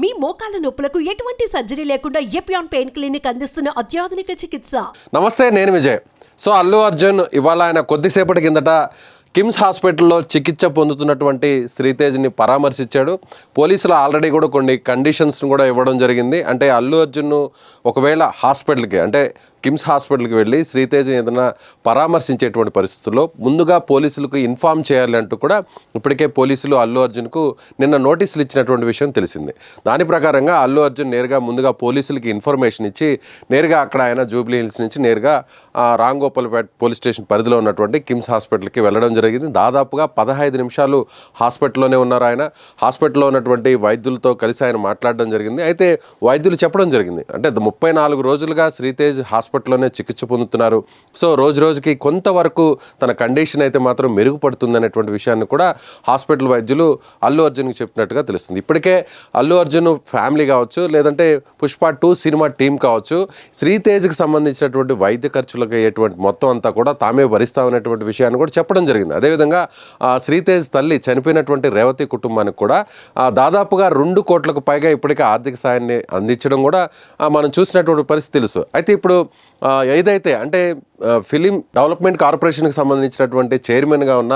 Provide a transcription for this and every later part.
మీ మోకాల నొప్పులకు ఎటువంటి సర్జరీ లేకుండా ఎపియాన్ పెయిన్ క్లినిక్ అందిస్తున్న అత్యాధునిక చికిత్స. నమస్తే, నేను విజయ్. సో అల్లు అర్జున్ ఇవాళ ఆయన కొద్దిసేపటి కిందట కిమ్స్ హాస్పిటల్లో చికిత్స పొందుతున్నటువంటి శ్రీతేజ్ని పరామర్శించాడు. పోలీసులు ఆల్రెడీ కూడా కొన్ని కండిషన్స్ను కూడా ఇవ్వడం జరిగింది. అంటే అల్లు అర్జున్ను ఒకవేళ హాస్పిటల్కి అంటే కిమ్స్ హాస్పిటల్కి వెళ్ళి శ్రీతేజ్ని ఏదైనా పరామర్శించేటువంటి పరిస్థితుల్లో ముందుగా పోలీసులకు ఇన్ఫామ్ చేయాలి అంటూ కూడా ఇప్పటికే పోలీసులు అల్లు అర్జున్కు నిన్న నోటీసులు ఇచ్చినటువంటి విషయం తెలిసింది. దాని ప్రకారంగా అల్లు అర్జున్ నేరుగా ముందుగా పోలీసులకి ఇన్ఫర్మేషన్ ఇచ్చి నేరుగా అక్కడ ఆయన జూబ్లీ హిల్స్ నుంచి నేరుగా రాంగోపాల్పేట పోలీస్ స్టేషన్ పరిధిలో ఉన్నటువంటి కిమ్స్ హాస్పిటల్కి వెళ్ళడం జరిగింది. దాదాపుగా 15 నిమిషాలు హాస్పిటల్లోనే ఉన్నారు ఆయన. హాస్పిటల్లో ఉన్నటువంటి వైద్యులతో కలిసి ఆయన మాట్లాడడం జరిగింది. అయితే వైద్యులు చెప్పడం జరిగింది, అంటే 34 రోజులుగా శ్రీతేజ్ హాస్పిటల్లోనే చికిత్స పొందుతున్నారు. సో రోజు రోజుకి కొంతవరకు తన కండిషన్ అయితే మాత్రం మెరుగుపడుతుంది అనేటువంటి విషయాన్ని కూడా హాస్పిటల్ వైద్యులు అల్లు అర్జున్కి చెప్పినట్టుగా తెలుస్తుంది. ఇప్పటికే అల్లు అర్జున్ ఫ్యామిలీ కావచ్చు, లేదంటే పుష్ప 2 సినిమా టీం కావచ్చు, శ్రీతేజ్కి సంబంధించినటువంటి వైద్య ఖర్చులకు అయ్యేటువంటి మొత్తం అంతా కూడా తామే భరిస్తామనేటువంటి విషయాన్ని కూడా చెప్పడం జరిగింది. అదేవిధంగా శ్రీతేజ్ తల్లి చనిపోయినటువంటి రేవతి కుటుంబానికి కూడా దాదాపుగా 2 కోట్లకు పైగా ఇప్పటికే ఆర్థిక సాయాన్ని అందించడం కూడా మనం చూసినటువంటి పరిస్థితి తెలుసు. అయితే ఇప్పుడు ఏదైతే అంటే ఫిలిం డెవలప్మెంట్ కార్పొరేషన్కి సంబంధించినటువంటి చైర్మన్గా ఉన్న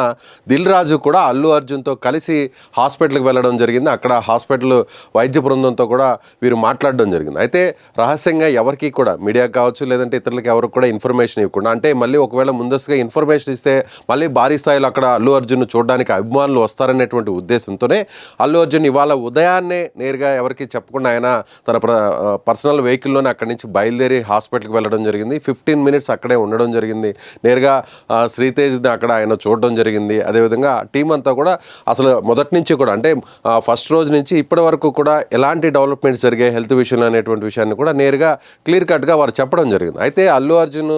దిల్ రాజు కూడా అల్లు అర్జున్తో కలిసి హాస్పిటల్కి వెళ్ళడం జరిగింది. అక్కడ హాస్పిటల్ వైద్య బృందంతో కూడా వీరు మాట్లాడడం జరిగింది. అయితే రహస్యంగా ఎవరికి కూడా మీడియాకి కావచ్చు, లేదంటే ఇతరులకు ఎవరికి కూడా ఇన్ఫర్మేషన్ ఇవ్వకుండా, అంటే మళ్ళీ ఒకవేళ ముందస్తుగా ఇన్ఫర్మేషన్ ఇస్తే మళ్ళీ భారీ స్థాయిలో అక్కడ అల్లు అర్జున్ చూడడానికి అభిమానులు వస్తారనేటువంటి ఉద్దేశంతోనే అల్లు అర్జున్ ఇవాళ ఉదయాన్నే నేరుగా ఎవరికి చెప్పకుండా ఆయన తన పర్సనల్ వెహికల్లోనే అక్కడి నుంచి బయలుదేరి హాస్పిటల్కి వెళ్ళడం జరిగింది. 15 మినిట్స్ అక్కడే ఉండడం జరిగింది. నేరుగా శ్రీతేజ్ని అక్కడ ఆయన చూడడం జరిగింది. అదేవిధంగా టీం అంతా కూడా అసలు మొదటి నుంచి కూడా అంటే ఫస్ట్ రోజు నుంచి ఇప్పటి వరకు కూడా ఎలాంటి డెవలప్మెంట్స్ జరిగాయి హెల్త్ విషయంలో అనేటువంటి విషయాన్ని కూడా నేరుగా క్లియర్ కట్గా వారు చెప్పడం జరిగింది. అయితే అల్లు అర్జున్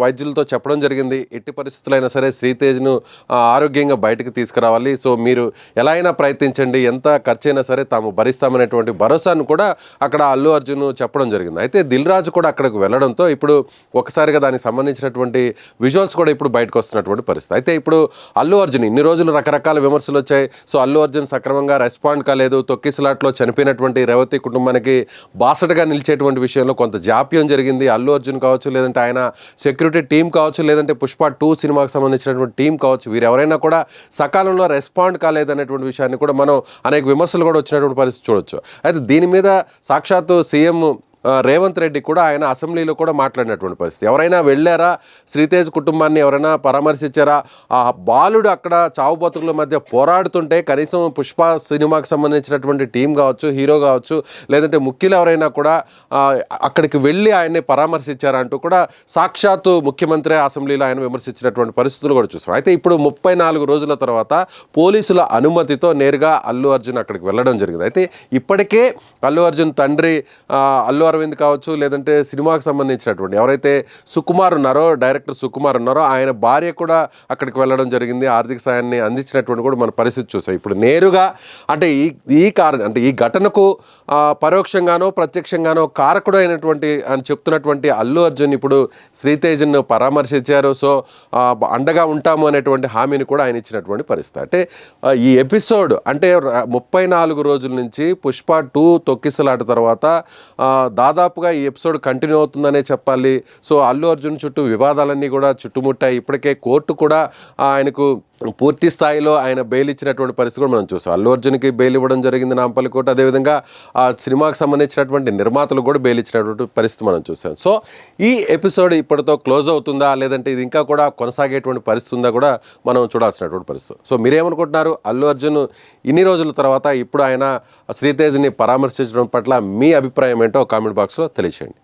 వైద్యులతో చెప్పడం జరిగింది, ఎట్టి పరిస్థితులైనా సరే శ్రీతేజ్ను ఆరోగ్యంగా బయటకు తీసుకురావాలి, సో మీరు ఎలా అయినా ప్రయత్నించండి, ఎంత ఖర్చు అయినా సరే తాము భరిస్తామనేటువంటి భరోసాను కూడా అక్కడ అల్లు అర్జున్ చెప్పడం జరిగింది. అయితే దిల్ రాజు కూడా అక్కడికి వెళ్ళడంతో ఇప్పుడు ఒకసారిగా దానికి సంబంధించినటువంటి విజువల్స్ కూడా ఇప్పుడు బయటకు వస్తున్నటువంటి పరిస్థితి. అయితే ఇప్పుడు అల్లు అర్జున్ ఇన్ని రోజులు రకరకాల విమర్శలు వచ్చాయి. సో అల్లు అర్జున్ సక్రమంగా రెస్పాండ్ కాలేదు, తొక్కిసలాట్లో చనిపోయినటువంటి రేవతి కుటుంబానికి బాసటగా నిలిచేటువంటి విషయంలో కొంత జాప్యం జరిగింది. అల్లు అర్జున్ కావచ్చు, లేదంటే ఆయన సెక్యూరిటీ టీం కావచ్చు, లేదంటే పుష్ప 2 సినిమాకి సంబంధించినటువంటి టీం కావచ్చు, వీరెవరైనా కూడా సకాలంలో రెస్పాండ్ కాలేదనేటువంటి విషయాన్ని కూడా మనం అనేక విమర్శలు కూడా వచ్చినటువంటి పరిస్థితి చూడొచ్చు. అయితే దీని మీద సాక్షాత్తు సీఎం రేవంత్ రెడ్డి కూడా ఆయన అసెంబ్లీలో కూడా మాట్లాడినటువంటి పరిస్థితి. ఎవరైనా వెళ్ళారా, శ్రీతేజ్ కుటుంబాన్ని ఎవరైనా పరామర్శించారా, ఆ బాలుడు అక్కడ చావు బతుకుల మధ్య పోరాడుతుంటే కనీసం పుష్ప సినిమాకి సంబంధించినటువంటి టీం కావచ్చు, హీరో కావచ్చు, లేదంటే ముఖ్యులు ఎవరైనా కూడా అక్కడికి వెళ్ళి ఆయన్ని పరామర్శించారా అంటూ కూడా సాక్షాత్తు ముఖ్యమంత్రి అసెంబ్లీలో ఆయన విమర్శించినటువంటి పరిస్థితులు కూడా చూసాం. అయితే ఇప్పుడు 34 రోజుల తర్వాత పోలీసుల అనుమతితో నేరుగా అల్లు అర్జున్ అక్కడికి వెళ్ళడం జరిగింది. అయితే ఇప్పటికే అల్లు అర్జున్ తండ్రి అల్లు అరవింద్ కావచ్చు, లేదంటే సినిమాకి సంబంధించినటువంటి ఎవరైతే సుకుమార్ ఉన్నారో, డైరెక్టర్ సుకుమార్ ఉన్నారో, ఆయన భార్య కూడా అక్కడికి వెళ్ళడం జరిగింది. ఆర్థిక సాయాన్ని అందించినటువంటి కూడా మన పరిస్థితి చూసాం. ఇప్పుడు నేరుగా అంటే ఈ ఘటనకు పరోక్షంగానో ప్రత్యక్షంగానో కారకుడు అయినటువంటి అని చెప్తున్నటువంటి అల్లు అర్జున్ ఇప్పుడు శ్రీతేజ్ను పరామర్శించారు. సో అండగా ఉంటాము అనేటువంటి హామీని కూడా ఆయన ఇచ్చినటువంటి పరిస్థితి. అంటే ఈ ఎపిసోడ్ అంటే 34 రోజుల నుంచి పుష్ప 2 తొక్కిసలాట తర్వాత దాదాపుగా ఈ ఎపిసోడ్ కంటిన్యూ అవుతుందనే చెప్పాలి. సో అల్లు అర్జున్ చుట్టూ వివాదాలన్నీ కూడా చుట్టుముట్టాయి. ఇప్పటికే కోర్టు కూడా ఆయనకు పూర్తి స్థాయిలో ఆయన బెయిల్ ఇచ్చినటువంటి పరిస్థితి కూడా మనం చూసాం. అల్లు అర్జున్కి బెయిల్ ఇవ్వడం జరిగింది నాంపల్లి కోర్టు. అదేవిధంగా ఆ సినిమాకి సంబంధించినటువంటి నిర్మాతలు కూడా బెయిల్ ఇచ్చినటువంటి పరిస్థితి మనం చూసాం. సో ఈ ఎపిసోడ్ ఇప్పటితో క్లోజ్ అవుతుందా, లేదంటే ఇది ఇంకా కూడా కొనసాగేటువంటి పరిస్థితి ఉందా కూడా మనం చూడాల్సినటువంటి పరిస్థితి. సో మీరేమనుకుంటున్నారు? అల్లు అర్జున్ ఇన్ని రోజుల తర్వాత ఇప్పుడు ఆయన శ్రీతేజ్ని పరామర్శించడం పట్ల మీ అభిప్రాయం ఏంటో కామెంట్ బాక్స్లో తెలియచేయండి.